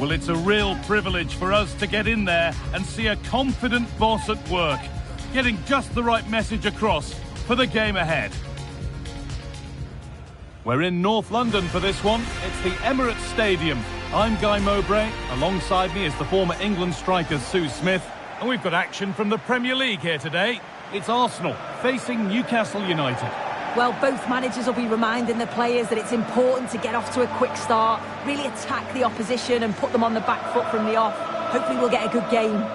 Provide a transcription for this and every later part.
Well, it's a real privilege for us to get in there and see a confident boss at work, getting just the right message across for the game ahead. We're in North London for this one. It's the Emirates Stadium. I'm Guy Mowbray. Alongside me is the former England striker Sue Smith. And we've got action from the Premier League here today. It's Arsenal facing Newcastle United. Well, both managers will be reminding the players that it's important to get off to a quick start, really attack the opposition and put them on the back foot from the off. Hopefully we'll get a good game.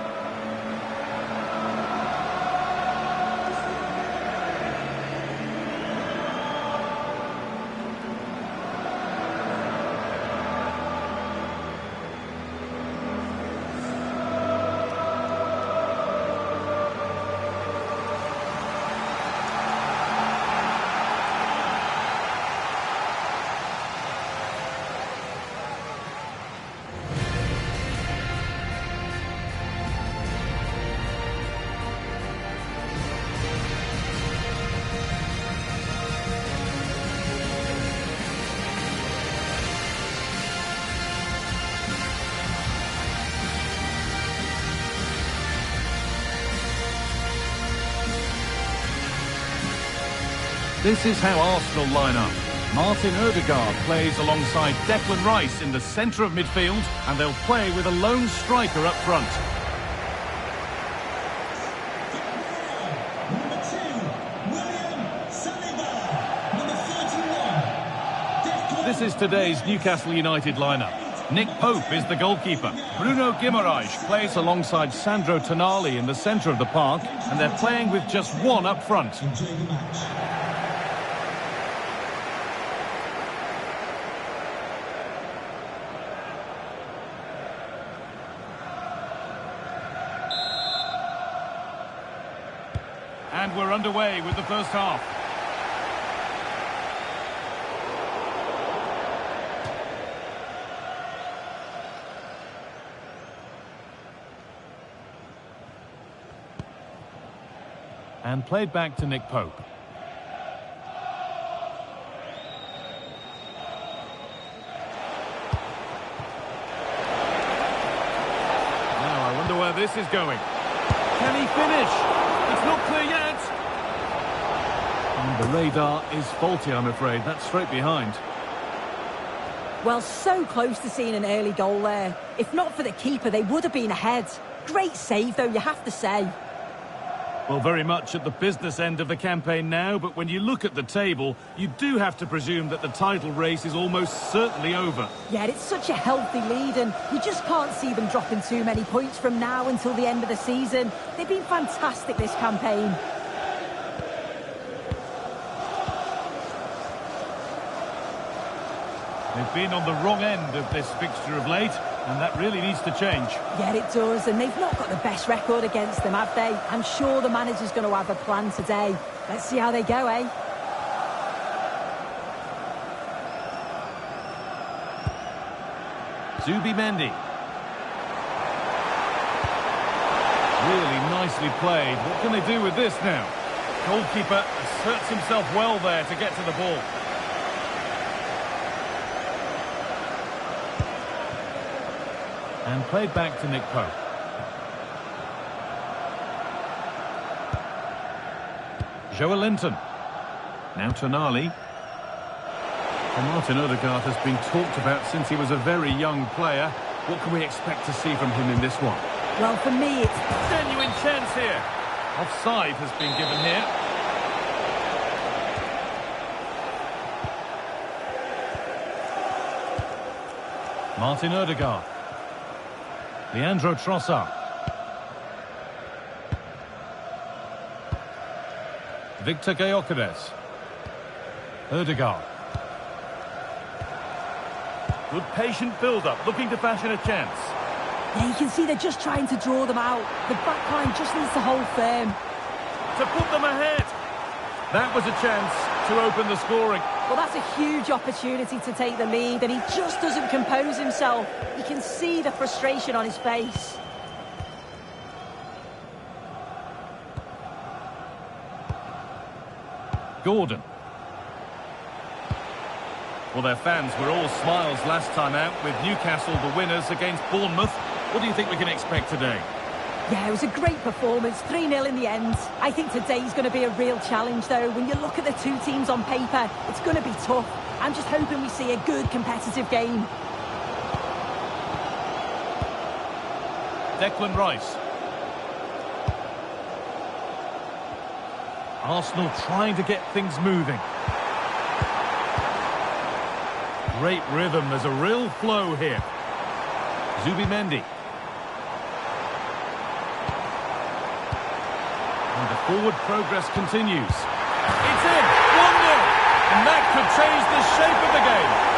This is how Arsenal line up. Martin Odegaard plays alongside Declan Rice in the centre of midfield, and they'll play with a lone striker up front. This is today's Newcastle United lineup. Nick Pope is the goalkeeper. Bruno Guimaraes plays alongside Sandro Tonali in the centre of the park, and they're playing with just one up front. And we're underway with the first half. And played back to Nick Pope. Now I wonder where this is going. Can he finish? It's not clear yet. And the radar is faulty, I'm afraid. That's straight behind. Well, so close to seeing an early goal there. If not for the keeper, they would have been ahead. Great save, though, you have to say. Well, very much at the business end of the campaign now, but when you look at the table, you do have to presume that the title race is almost certainly over. Yeah, it's such a healthy lead, and you just can't see them dropping too many points from now until the end of the season. They've been fantastic this campaign. They've been on the wrong end of this fixture of late, and that really needs to change. Yeah, it does, and they've not got the best record against them, have they? I'm sure the manager's going to have a plan today. Let's see how they go, eh? Zubimendi. Really nicely played. What can they do with this now? Goalkeeper asserts himself well there to get to the ball. And played back to Nick Pope. Joelinton. Now Tonali. And Martin Odegaard has been talked about since he was a very young player. What can we expect to see from him in this one? Well, for me, it's genuine chance here. Offside has been given here. Martin Odegaard. Leandro Trossard. Victor Gyökeres. Odegaard. Good patient build-up, looking to fashion a chance. Yeah, you can see they're just trying to draw them out. The back line just needs to hold firm. To put them ahead. That was a chance to open the scoring. Well, that's a huge opportunity to take the lead, and he just doesn't compose himself. You can see the frustration on his face. Gordon. Well, their fans were all smiles last time out, with Newcastle the winners against Bournemouth. What do you think we can expect today? Yeah, it was a great performance, 3-0 in the end. I think today's going to be a real challenge, though. When you look at the two teams on paper, it's going to be tough. I'm just hoping we see a good competitive game. Declan Rice. Arsenal trying to get things moving. Great rhythm, there's a real flow here. Zubimendi. And the forward progress continues. It's in! 1-0! And that could change the shape of the game.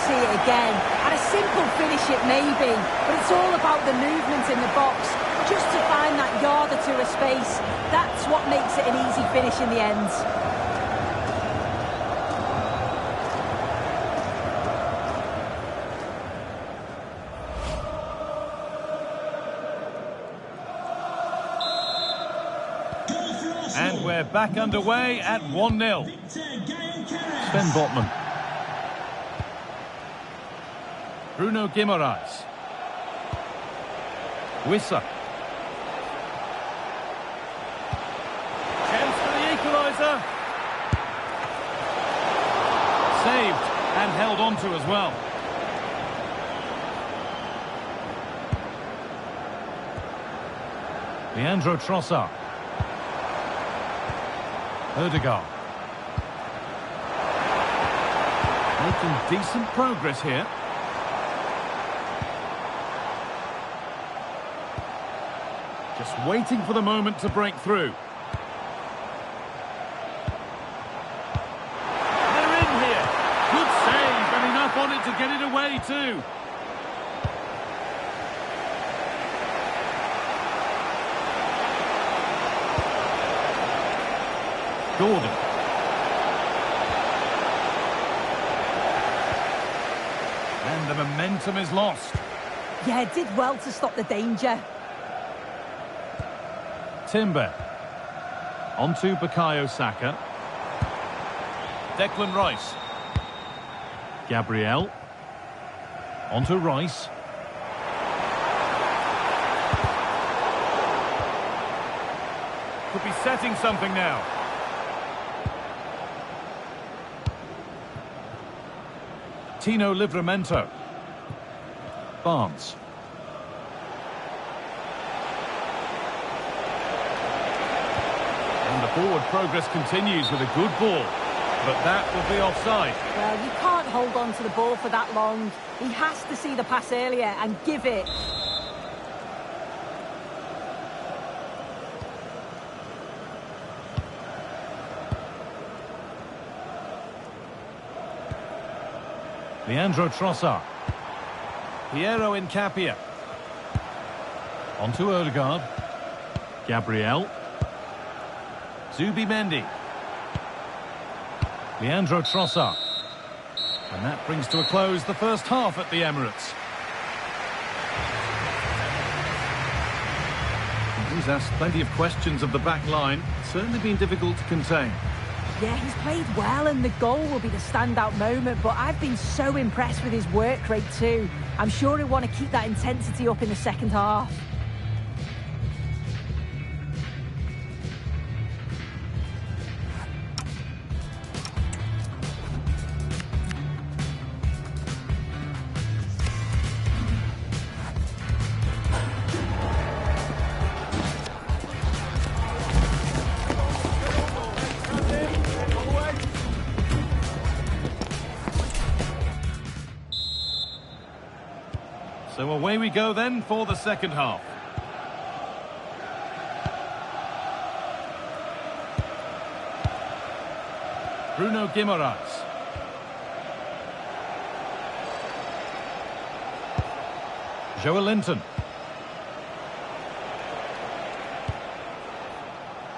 Again, and a simple finish it may be, but it's all about the movement in the box, just to find that yard or two of space. That's what makes it an easy finish in the end. And we're back underway at 1-0. Sven Botman. Bruno Guimaraes. Wissa. Chance for the equaliser. Saved and held on to as well. Leandro Trossard. Ødegaard. Making decent progress here. Just waiting for the moment to break through. They're in here. Good save and enough on it to get it away too. Gordon. And the momentum is lost. Yeah, did well to stop the danger. Timber. Onto Bukayo Saka. Declan Rice. Gabriel. Onto Rice. Could be setting something now. Tino Livramento. Barnes. And the forward progress continues with a good ball. But that will be offside. Well, you can't hold on to the ball for that long. He has to see the pass earlier and give it. Leandro Trossard. Piero Incapia. Onto Ødegaard. Gabriel. Zubimendi. Leandro Trossard. And that brings to a close the first half at the Emirates. He's asked plenty of questions of the back line. It's certainly been difficult to contain. Yeah, he's played well and the goal will be the standout moment, but I've been so impressed with his work rate too. I'm sure he'll want to keep that intensity up in the second half. So away we go then for the second half. Bruno Guimaraes. Joelinton.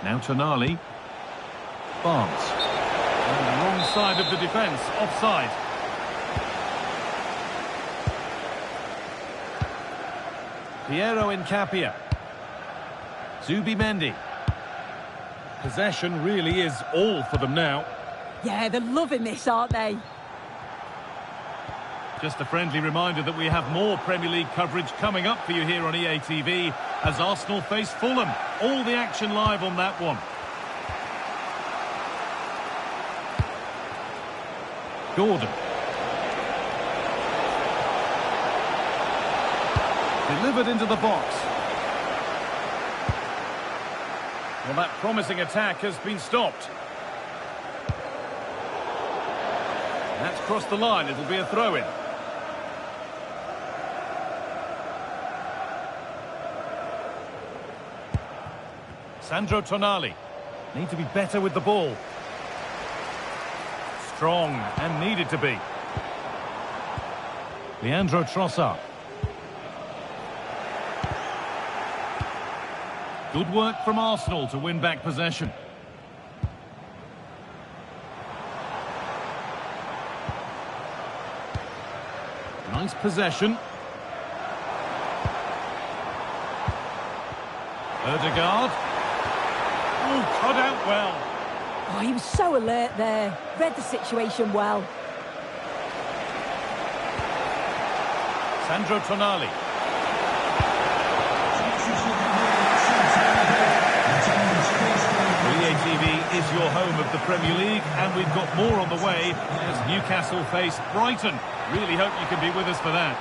Now Tonali. Barnes. On the wrong side of the defence, offside. Piero Incapia. Zubimendi. Possession really is all for them now. Yeah, they're loving this, aren't they? Just a friendly reminder that we have more Premier League coverage coming up for you here on EA TV as Arsenal face Fulham. All the action live on that one. Gordon. Delivered into the box. Well, that promising attack has been stopped. That's crossed the line. It'll be a throw-in. Sandro Tonali. Need to be better with the ball. Strong and needed to be. Leandro Trossard. Good work from Arsenal to win back possession. Nice possession. Ødegaard. Oh, cut out well. Oh, he was so alert there. Read the situation well. Sandro Tonali. EA TV is your home of the Premier League, and we've got more on the way as Newcastle face Brighton. Really hope you can be with us for that.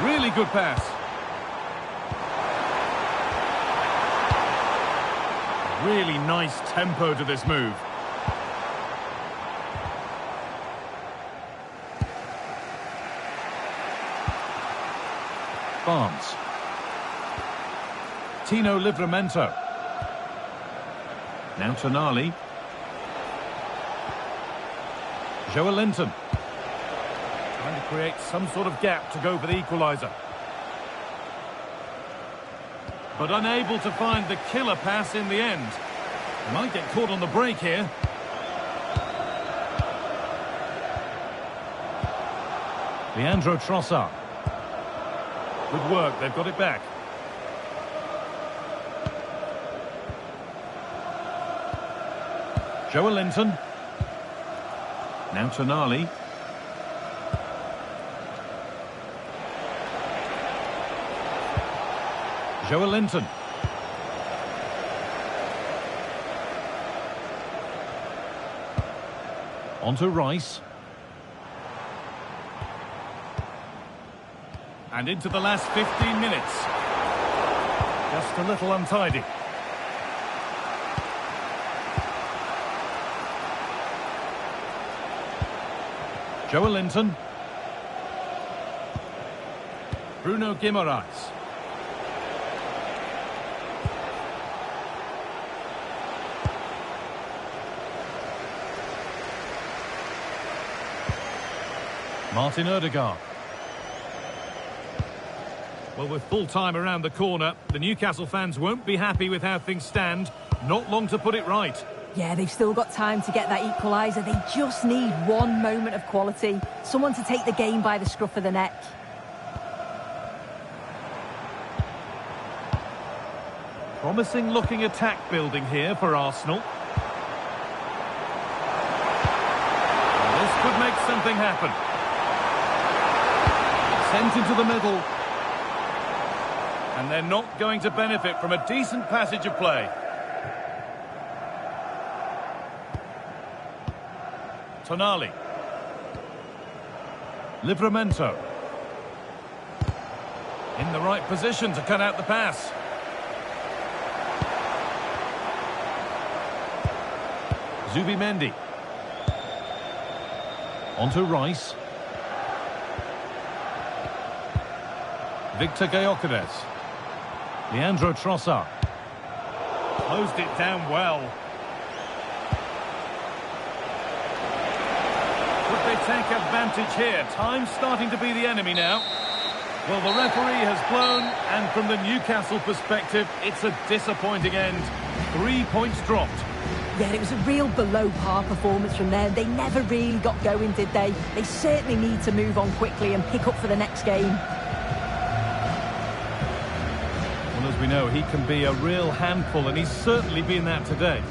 Really good pass. Really nice tempo to this move. Barnes. Tino Livramento. Now Tonali. Joelinton. Trying to create some sort of gap to go for the equaliser. But unable to find the killer pass in the end. Might get caught on the break here. Leandro Trossard. Good work, they've got it back. Joelinton. Now Tonali. Joelinton. On to Rice. And into the last 15 minutes. Just a little untidy. Joelinton. Bruno Guimaraes. Martin Ødegaard. Well, with full time around the corner, the Newcastle fans won't be happy with how things stand. Not long to put it right. Yeah, they've still got time to get that equaliser. They just need one moment of quality. Someone to take the game by the scruff of the neck. Promising looking attack building here for Arsenal. This could make something happen. Sent into the middle. And they're not going to benefit from a decent passage of play. Tonali. Livramento. In the right position to cut out the pass. Zubimendi. On to Rice. Victor Gyökeres. Leandro Trossard. Closed it down well. Could they take advantage here? Time's starting to be the enemy now. Well, the referee has blown, and from the Newcastle perspective, it's a disappointing end. 3 points dropped. Yeah, it was a real below-par performance from them. They never really got going, did they? They certainly need to move on quickly and pick up for the next game. Well, as we know, he can be a real handful, and he's certainly been that today.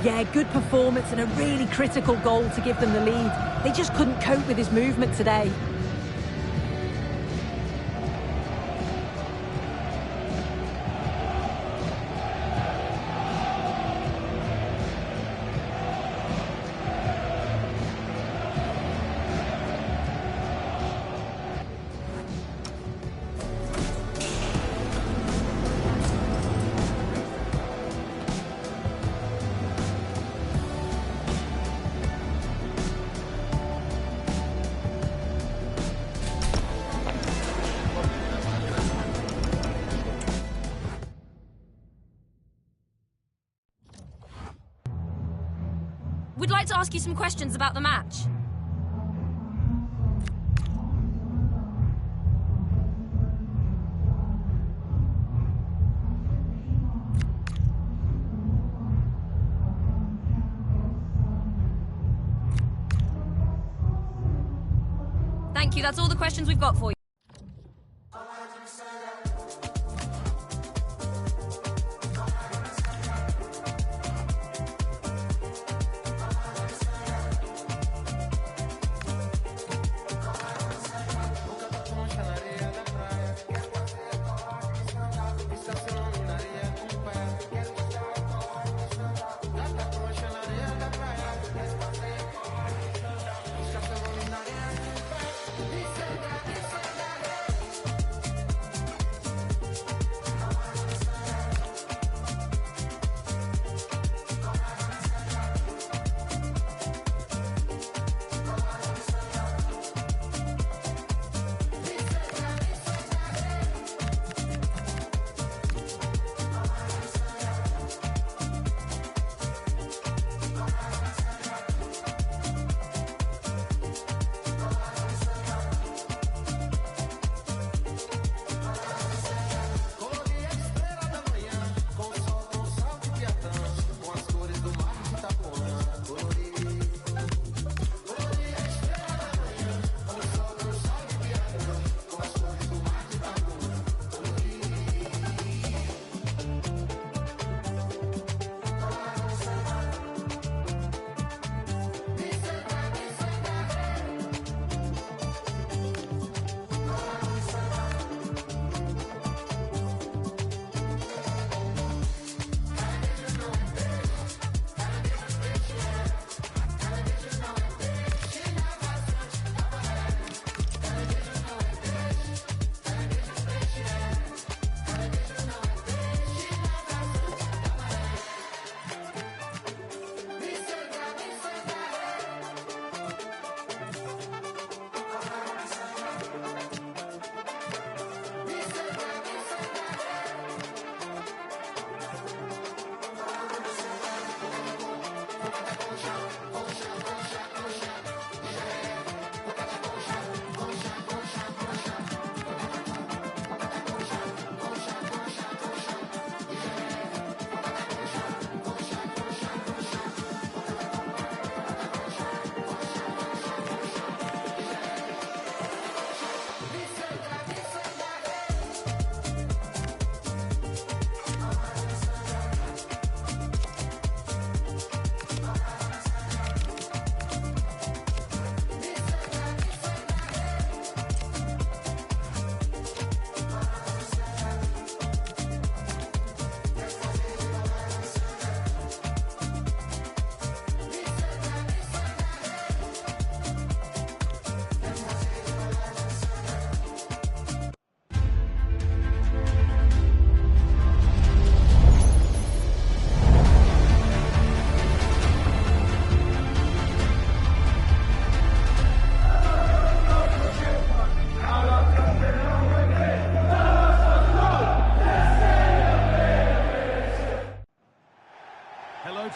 Yeah, good performance and a really critical goal to give them the lead. They just couldn't cope with his movement today. We'd like to ask you some questions about the match. Thank you, that's all the questions we've got for you.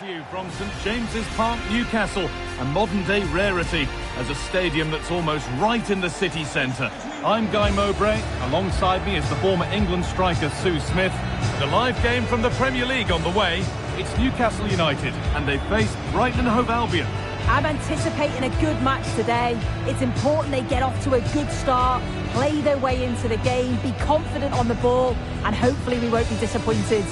To you from St James's Park, Newcastle, a modern-day rarity as a stadium that's almost right in the city centre. I'm Guy Mowbray. Alongside me is the former England striker Sue Smith. And a live game from the Premier League on the way. It's Newcastle United, and they face Brighton and Hove Albion. I'm anticipating a good match today. It's important they get off to a good start, play their way into the game, be confident on the ball, and hopefully we won't be disappointed.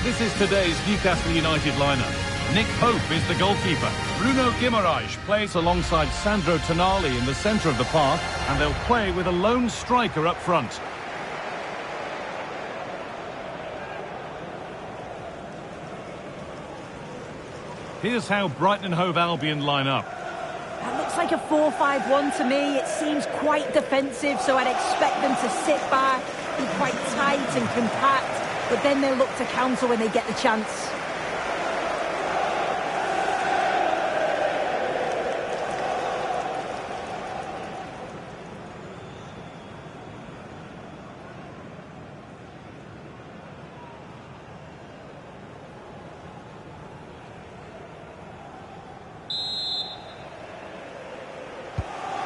This is today's Newcastle United lineup. Nick Pope is the goalkeeper. Bruno Guimaraes plays alongside Sandro Tonali in the centre of the park, and they'll play with a lone striker up front. Here's how Brighton and Hove Albion line up. That looks like a 4-5-1 to me. It seems quite defensive, so I'd expect them to sit back, be quite tight and compact, but then they'll look to counter when they get the chance.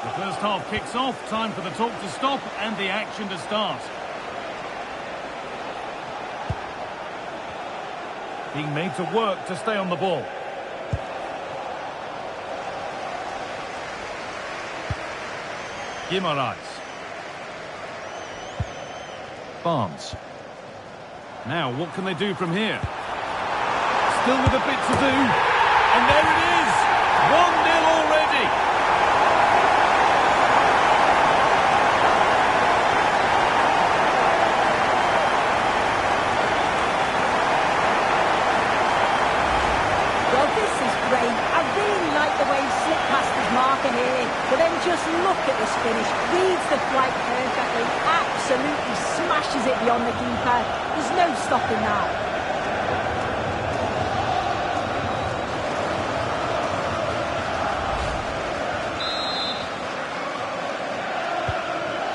The first half kicks off, time for the talk to stop and the action to start. Being made to work to stay on the ball. Guimaraes. Barnes. Now, what can they do from here? Still with a bit to do. And there it is! 1-0 already! But then just look at this finish. Reads the flight perfectly. Absolutely smashes it beyond the keeper. There's no stopping that.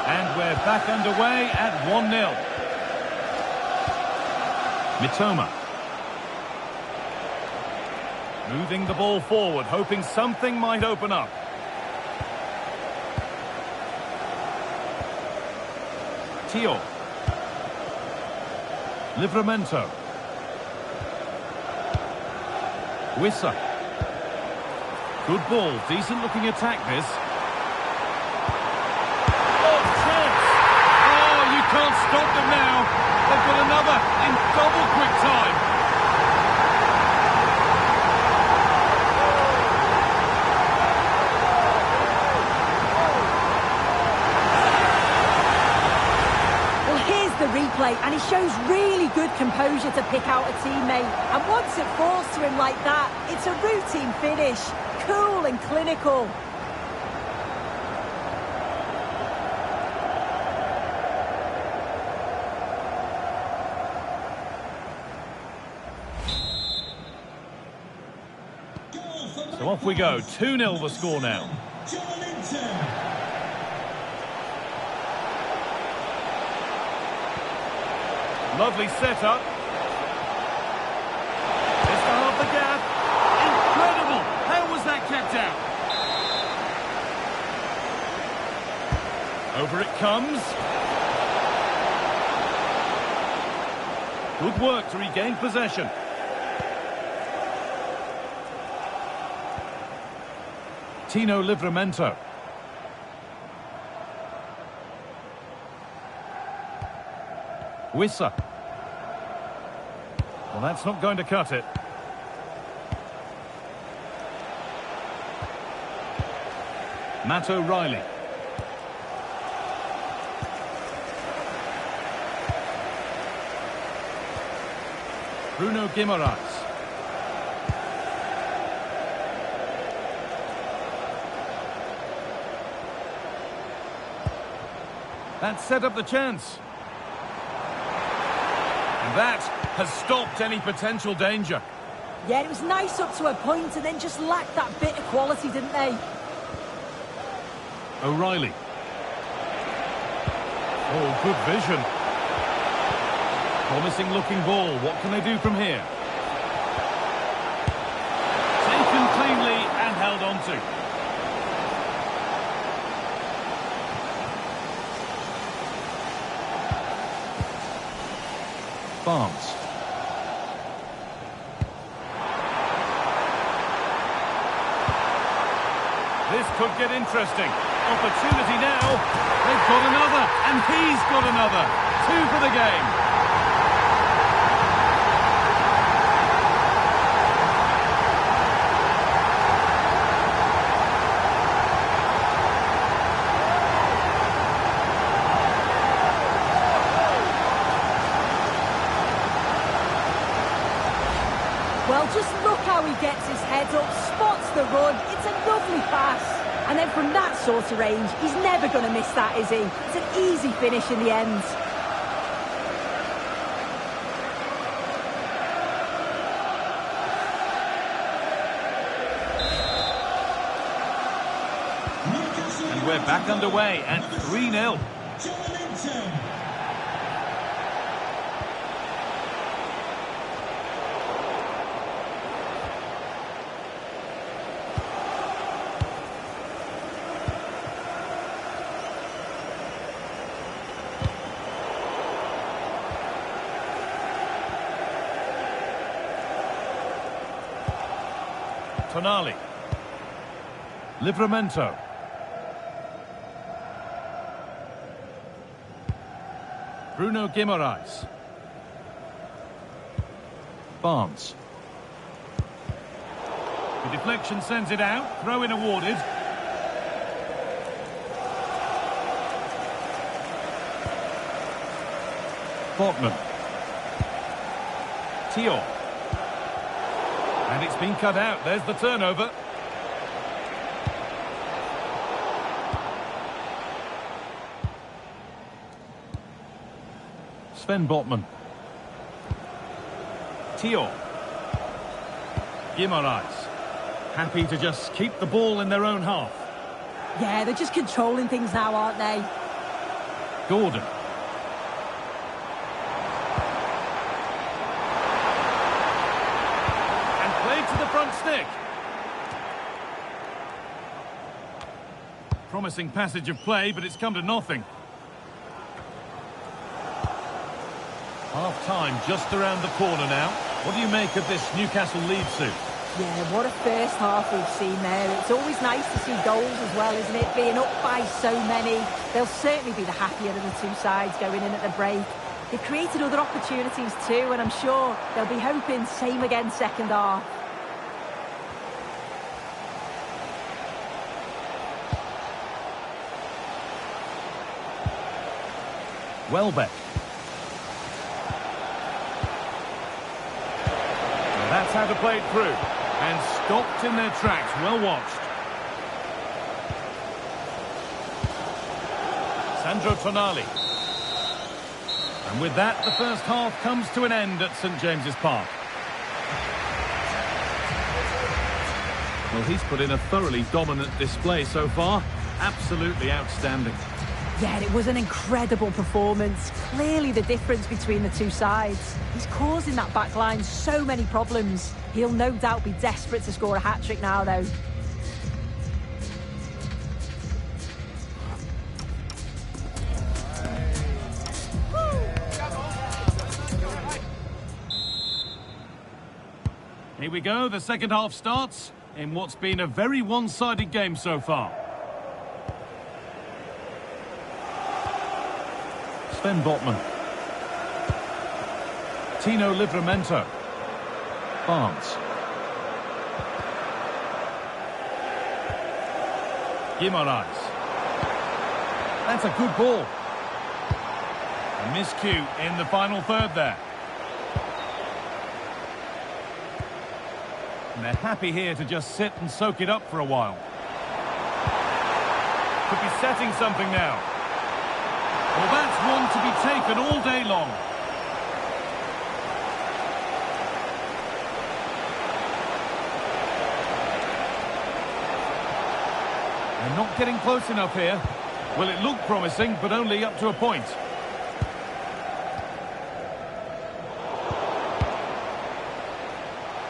And we're back underway at 1-0. Mitoma. Moving the ball forward, hoping something might open up. Tio. Livramento. Wissa. Good ball, decent looking attack this. Oh, chance! Oh, you can't stop them now. They've got another in double quick time. The replay, and he shows really good composure to pick out a teammate, and once it falls to him like that, it's a routine finish, cool and clinical. So off we go, 2-0 the score now. Lovely setup. Just to half the gap. Incredible! How was that kept out? Over it comes. Good work to regain possession. Tino Livramento. Wissa. Well, that's not going to cut it. Matt O'Reilly. Bruno Guimaraes. That set up the chance. And that has stopped any potential danger. Yeah, it was nice up to a point and then just lacked that bit of quality, didn't they? O'Reilly. Oh, good vision. Promising looking ball. What can they do from here? Taken cleanly and held on to. Barnes. This could get interesting. Opportunity now. They've got another, and he's got another. 2 for the game. Well, just look how he gets his head up, spots the run. It's a lovely pass. And then from that sort of range, he's never going to miss that, is he? It's an easy finish in the end. And we're back underway at 3-0. Tonali. Livramento. Bruno Guimaraes. Barnes. The deflection sends it out. Throw-in awarded. Botman. Tio. And it's been cut out. There's the turnover. Sven Botman. Tio. Guimaraes. Happy to just keep the ball in their own half. Yeah, they're just controlling things now, aren't they? Gordon. To the front stick. Promising passage of play, but it's come to nothing. Half-time just around the corner now. What do you make of this Newcastle lead, Sue? Yeah, what a first half we've seen there. It's always nice to see goals as well, isn't it? Being up by so many. They'll certainly be the happier of the two sides going in at the break. They've created other opportunities too, and I'm sure they'll be hoping same again second half. Welbeck. That's how to play it through. And stopped in their tracks. Well watched. Sandro Tonali. And with that, the first half comes to an end at St James's Park. Well, he's put in a thoroughly dominant display so far. Absolutely outstanding. Yeah, it was an incredible performance. Clearly the difference between the two sides. He's causing that back line so many problems. He'll no doubt be desperate to score a hat-trick now, though. Here we go, the second half starts in what's been a very one-sided game so far. Sven Botman. Tino Livramento. Barnes. Guimaraes. That's a good ball. A miscue in the final third there. And they're happy here to just sit and soak it up for a while. Could be setting something now. Well, that's one to be taken all day long. They're not getting close enough here. Well, it looked promising, but only up to a point.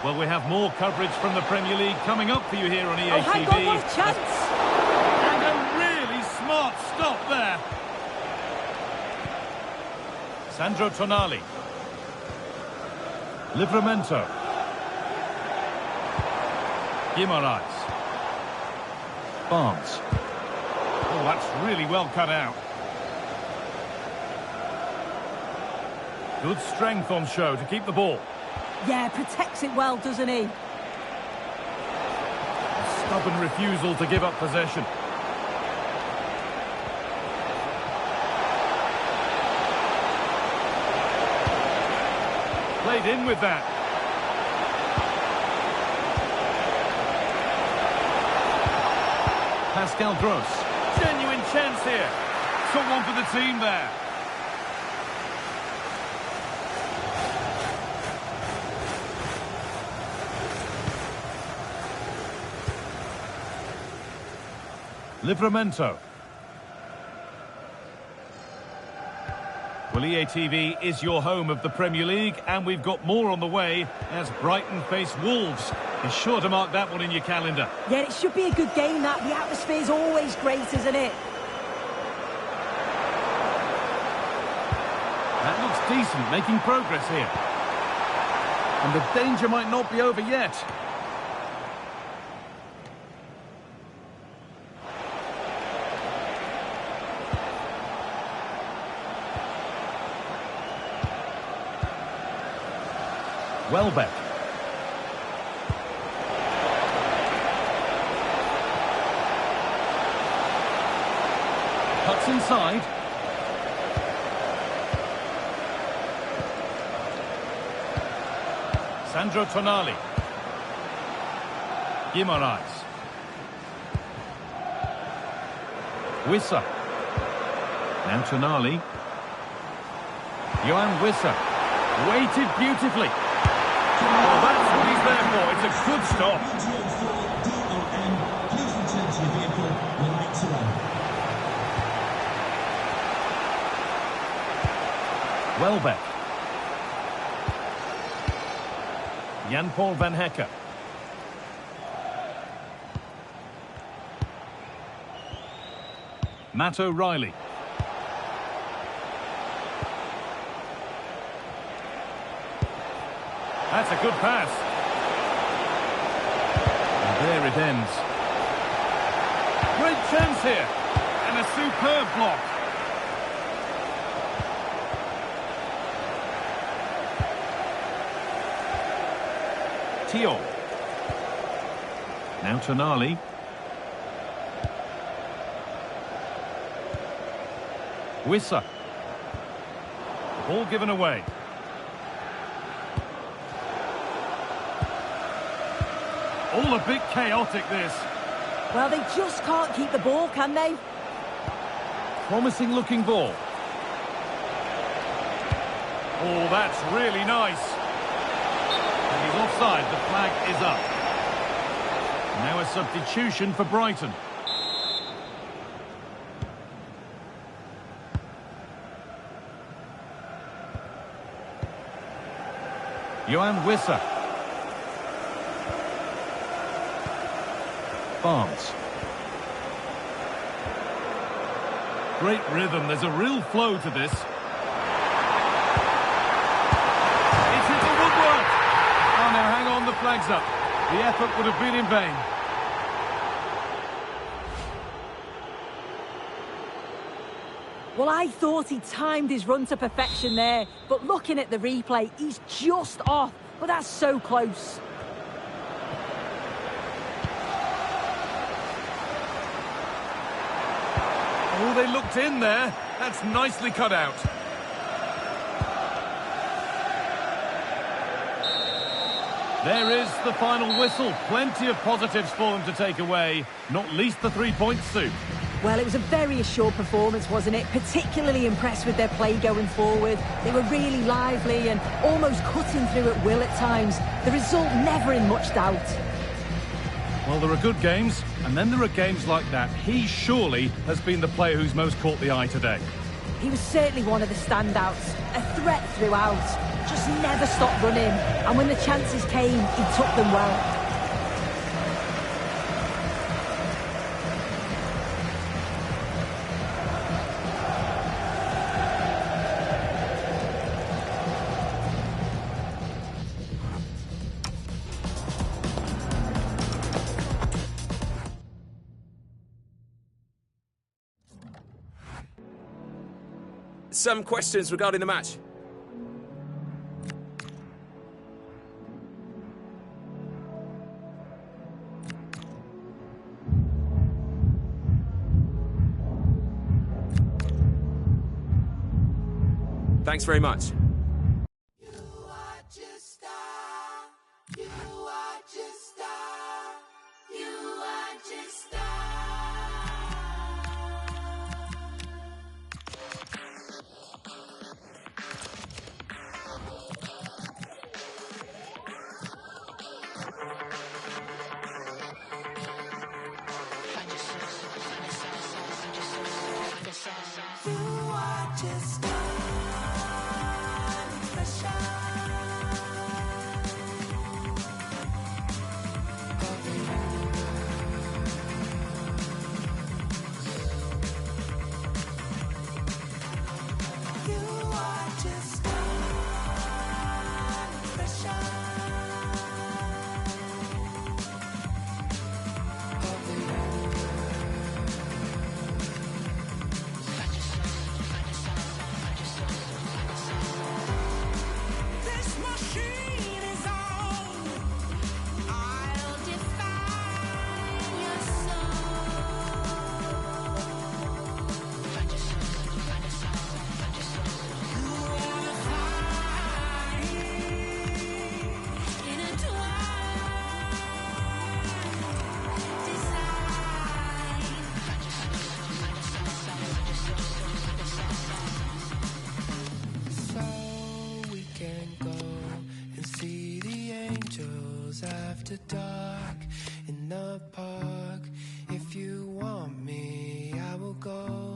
Well, we have more coverage from the Premier League coming up for you here on EA Oh, hang TV. on, what a chance! And a really smart stop there. Sandro Tonali. Livramento. Guimaraes. Barnes. Oh, that's really well cut out. Good strength on show to keep the ball. Yeah, protects it well, doesn't he? A stubborn refusal to give up possession. Played in with that. Pascal Gross. Genuine chance here. Took one for the team there. Livramento. Well, EA TV is your home of the Premier League, and we've got more on the way as Brighton face Wolves. Be sure to mark that one in your calendar. Yeah, it should be a good game, that. The atmosphere's always great, isn't it? That looks decent, making progress here. And the danger might not be over yet. Welbeck. Cuts inside. Sandro Tonali. Guimaraes. Wissa. Now Tonali. Johan Wissa. Weighted beautifully. Well, that's what he's there for. It's a good stop. Welbeck. Jan-Paul van Hecke. Matt O'Reilly. That's a good pass. And there it ends. Great chance here. And a superb block. Tio. Now Tonali. Wissa. Ball given away. All a bit chaotic, this. Well, they just can't keep the ball, can they? Promising looking ball. Oh, that's really nice. And he's offside. The flag is up. Now a substitution for Brighton. Johan Wissa. Barnes. Great rhythm. There's a real flow to this. It's hit the woodwork. Oh, now hang on, the flag's up. The effort would have been in vain. Well, I thought he timed his run to perfection there, but looking at the replay, he's just off. But that's so close. Oh, they looked in there. That's nicely cut out. There is the final whistle. Plenty of positives for them to take away, not least the 3 points, Sue. Well, it was a very assured performance, wasn't it? Particularly impressed with their play going forward. They were really lively and almost cutting through at will at times. The result never in much doubt. Well, there are good games, and then there are games like that. He surely has been the player who's most caught the eye today. He was certainly one of the standouts. A threat throughout. Just never stopped running. And when the chances came, he took them well. Some questions regarding the match. Thanks very much. After dark in the park, if you want me, I will go.